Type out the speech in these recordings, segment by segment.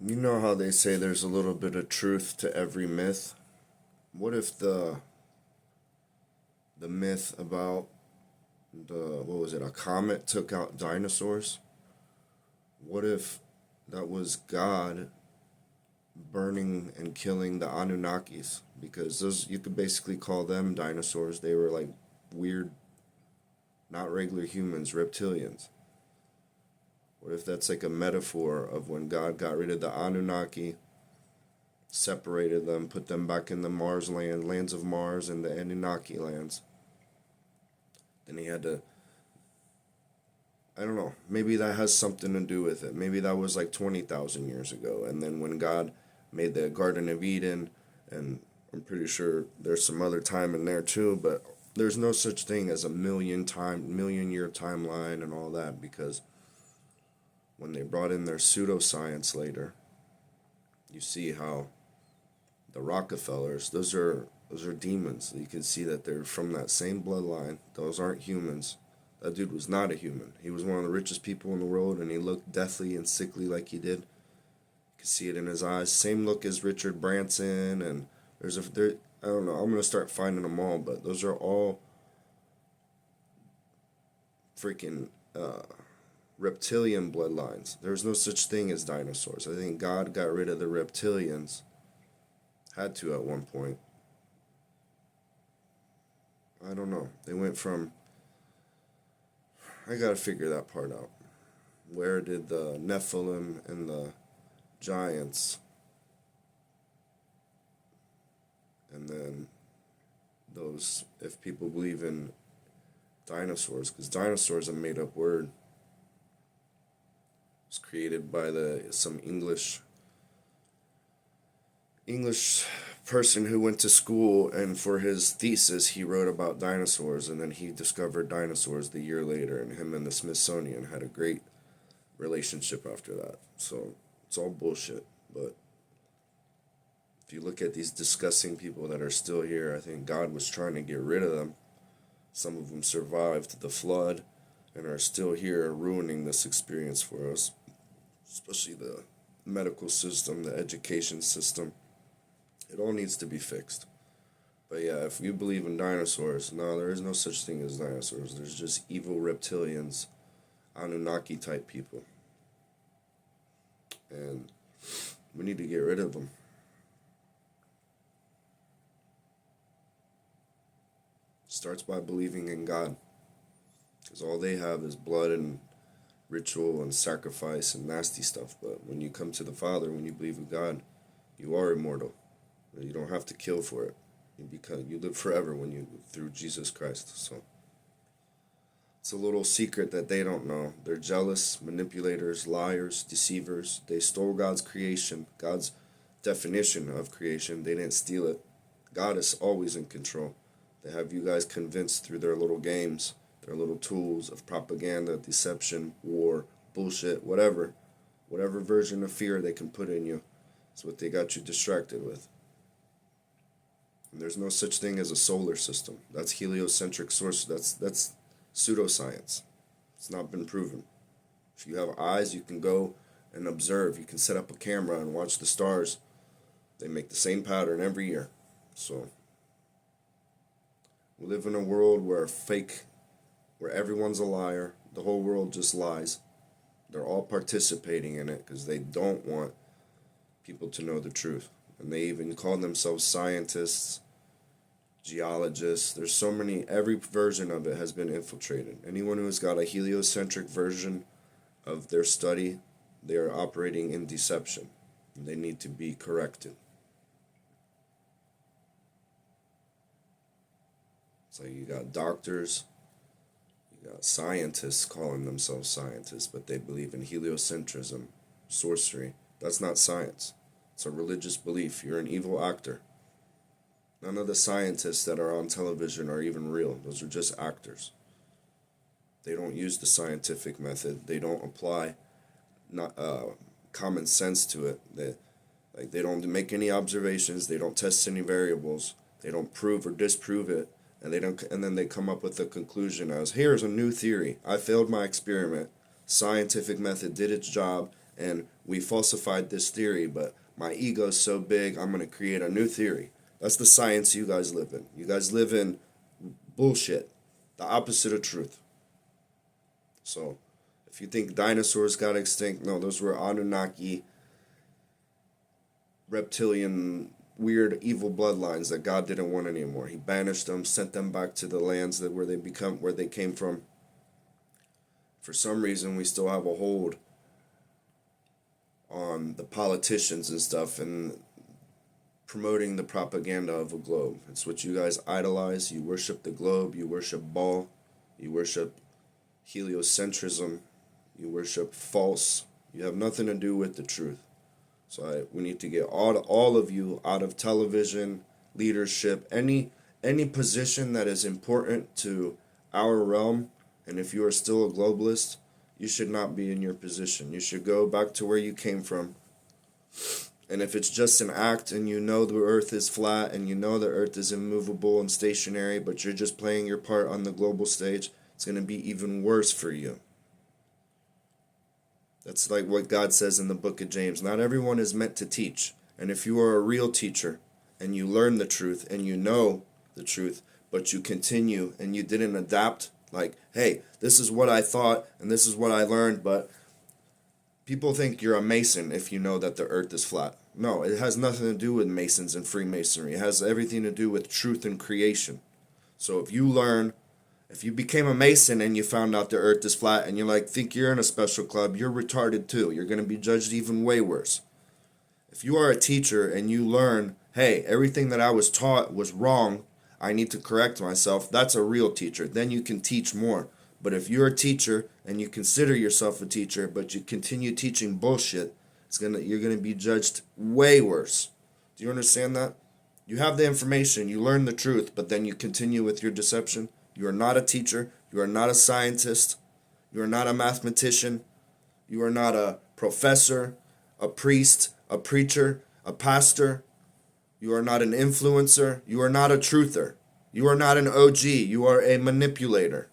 You know how they say there's a little bit of truth to every myth? What if the myth about what was it, a comet took out dinosaurs? What if that was God burning and killing the Anunnakis? Because those, you could basically call them dinosaurs. They were like weird, not regular humans, reptilians. What if that's like a metaphor of when God got rid of the Anunnaki, separated them, put them back in the Mars lands of Mars and the Anunnaki lands? Then he had to, I don't know, maybe that has something to do with it. Maybe that was like 20,000 years ago. And then when God made the Garden of Eden, and I'm pretty sure there's some other time in there too, but there's no such thing as a million year timeline and all that, because when they brought in their pseudoscience later, you see how the Rockefellers, those are demons. You can see that they're from that same bloodline. Those aren't humans. That dude was not a human. He was one of the richest people in the world, and he looked deathly and sickly like he did. You could see it in his eyes. Same look as Richard Branson, and I don't know. I'm gonna start finding them all, but those are all freaking reptilian bloodlines. There's no such thing as dinosaurs. I think God got rid of the reptilians. Had to at one point. I don't know. They went from. I gotta figure that part out. Where did the Nephilim and the giants, and then those, if people believe in dinosaurs, because dinosaurs are a made up word. It was created by some English person who went to school, and for his thesis he wrote about dinosaurs, and then he discovered dinosaurs the year later, and him and the Smithsonian had a great relationship after that. So it's all bullshit. But if you look at these disgusting people that are still here, I think God was trying to get rid of them. Some of them survived the flood and are still here ruining this experience for us, especially the medical system, the education system. It all needs to be fixed. But yeah, if you believe in dinosaurs, no, there is no such thing as dinosaurs. There's just evil reptilians, Anunnaki type people. And we need to get rid of them. Starts by believing in God. Because all they have is blood and ritual and sacrifice and nasty stuff. But when you come to the Father, when you believe in God, you are immortal. You don't have to kill for it. You live forever through Jesus Christ. So it's a little secret that they don't know. They're jealous, manipulators, liars, deceivers. They stole God's creation, God's definition of creation. They didn't steal it. God is always in control. They have you guys convinced through their little games, their little tools of propaganda, deception, war, bullshit, whatever. Whatever version of fear they can put in you. That's what they got you distracted with. And there's no such thing as a solar system. That's heliocentric source. That's pseudoscience. It's not been proven. If you have eyes, you can go and observe. You can set up a camera and watch the stars. They make the same pattern every year. So we live in a world where everyone's a liar. The whole world just lies. They're all participating in it because they don't want people to know the truth. And they even call themselves scientists, geologists. There's so many, every version of it has been infiltrated. Anyone who's got a heliocentric version of their study, they are operating in deception. They need to be corrected. It's like you got doctors, you got scientists calling themselves scientists, but they believe in heliocentrism, sorcery. That's not science. It's a religious belief. You're an evil actor. None of the scientists that are on television are even real. Those are just actors. They don't use the scientific method. They don't apply common sense to it. They don't make any observations. They don't test any variables. They don't prove or disprove it. And then they come up with a conclusion as, here's a new theory. I failed my experiment. Scientific method did its job. and we falsified this theory, but my ego's so big, I'm going to create a new theory. That's the science you guys live in. You guys live in bullshit, the opposite of truth. So, if you think dinosaurs got extinct, no, those were Anunnaki, reptilian, weird, evil bloodlines that God didn't want anymore. He banished them, sent them back to the lands where they came from. For some reason, we still have a hold on the politicians and stuff and promoting the propaganda of a globe. It's what you guys idolize. You worship the globe. You worship Baal. You worship heliocentrism. You worship false. You have nothing to do with the truth. So we need to get all of you out of television, leadership, any position that is important to our realm. And if you are still a globalist, you should not be in your position. You should go back to where you came from. And if it's just an act and you know the earth is flat and you know the earth is immovable and stationary, but you're just playing your part on the global stage, it's going to be even worse for you. That's like what God says in the book of James. Not everyone is meant to teach. And if you are a real teacher and you learn the truth and you know the truth, but you continue and you didn't adapt, like, hey, this is what I thought and this is what I learned, but people think you're a Mason if you know that the earth is flat. No, it has nothing to do with Masons and Freemasonry. It has everything to do with truth and creation. So if you became a Mason and you found out the earth is flat and you think you're in a special club, you're retarded too. You're going to be judged even way worse. If you are a teacher and you learn, hey, everything that I was taught was wrong, I need to correct myself, that's a real teacher. Then you can teach more. But if you're a teacher and you consider yourself a teacher, but you continue teaching bullshit, you're gonna be judged way worse. Do you understand that? You have the information, you learn the truth, but then you continue with your deception. You are not a teacher. You are not a scientist. You are not a mathematician. You are not a professor, a priest, a preacher, a pastor. You are not an influencer. You are not a truther. You are not an OG. You are a manipulator.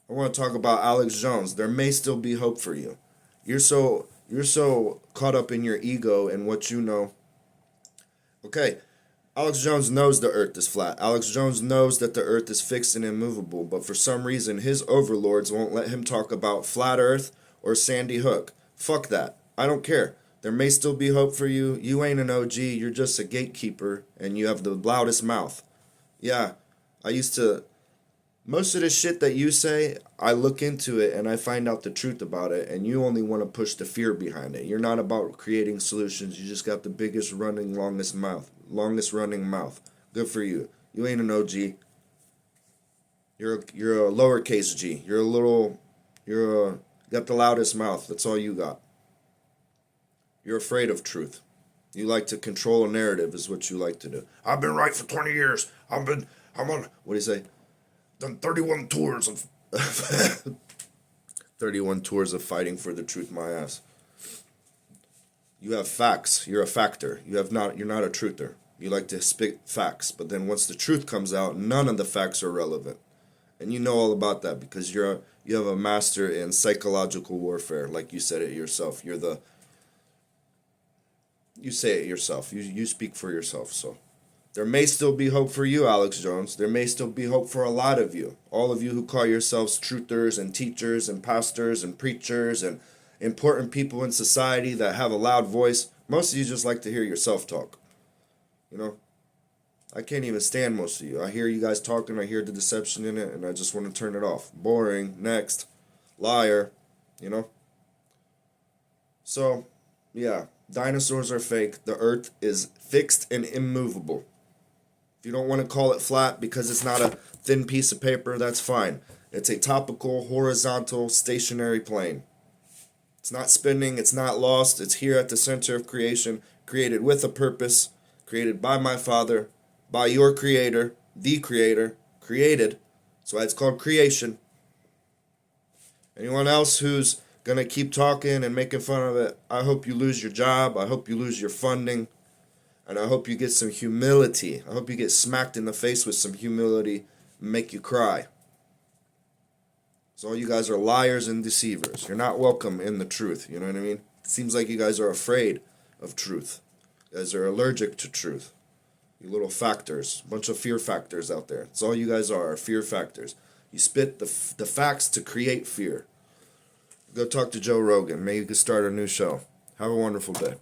I want to talk about Alex Jones. There may still be hope for you. You're so caught up in your ego and what you know. Okay, Alex Jones knows the earth is flat. Alex Jones knows that the earth is fixed and immovable, but for some reason his overlords won't let him talk about flat earth or Sandy Hook. Fuck that. I don't care. There may still be hope for you. You ain't an OG. You're just a gatekeeper and you have the loudest mouth. Yeah, most of the shit that you say, I look into it and I find out the truth about it, and you only want to push the fear behind it. You're not about creating solutions. You just got the longest running mouth. Good for you. You ain't an OG. You're a lowercase G. You got the loudest mouth. That's all you got. You're afraid of truth. You like to control a narrative is what you like to do. I've been right for 20 years. I'm on, what do you say? Done 31 tours of 31 tours of fighting for the truth, my ass. You have facts. You're a factor. You're not a truther. You like to spit facts, but then once the truth comes out, none of the facts are relevant. And you know all about that because you have a master in psychological warfare, like you said it yourself. You say it yourself. You speak for yourself, so there may still be hope for you, Alex Jones. There may still be hope for a lot of you. All of you who call yourselves truthers and teachers and pastors and preachers and important people in society that have a loud voice. Most of you just like to hear yourself talk. You know? I can't even stand most of you. I hear you guys talking, I hear the deception in it, and I just want to turn it off. Boring. Next. Liar. You know? So, yeah. Dinosaurs are fake. The earth is fixed and immovable. If you don't want to call it flat because it's not a thin piece of paper, that's fine. It's a topical, horizontal, stationary plane. It's not spinning, it's not lost, it's here at the center of creation, created with a purpose, created by my Father, by your Creator, the Creator, created. That's why it's called creation. Anyone else who's going to keep talking and making fun of it, I hope you lose your job, I hope you lose your funding. And I hope you get some humility. I hope you get smacked in the face with some humility and make you cry. So all you guys are liars and deceivers. You're not welcome in the truth. You know what I mean? It seems like you guys are afraid of truth. You guys are allergic to truth. You little factors. A bunch of fear factors out there. That's all you guys are fear factors. You spit the facts to create fear. Go talk to Joe Rogan. Maybe you can start a new show. Have a wonderful day.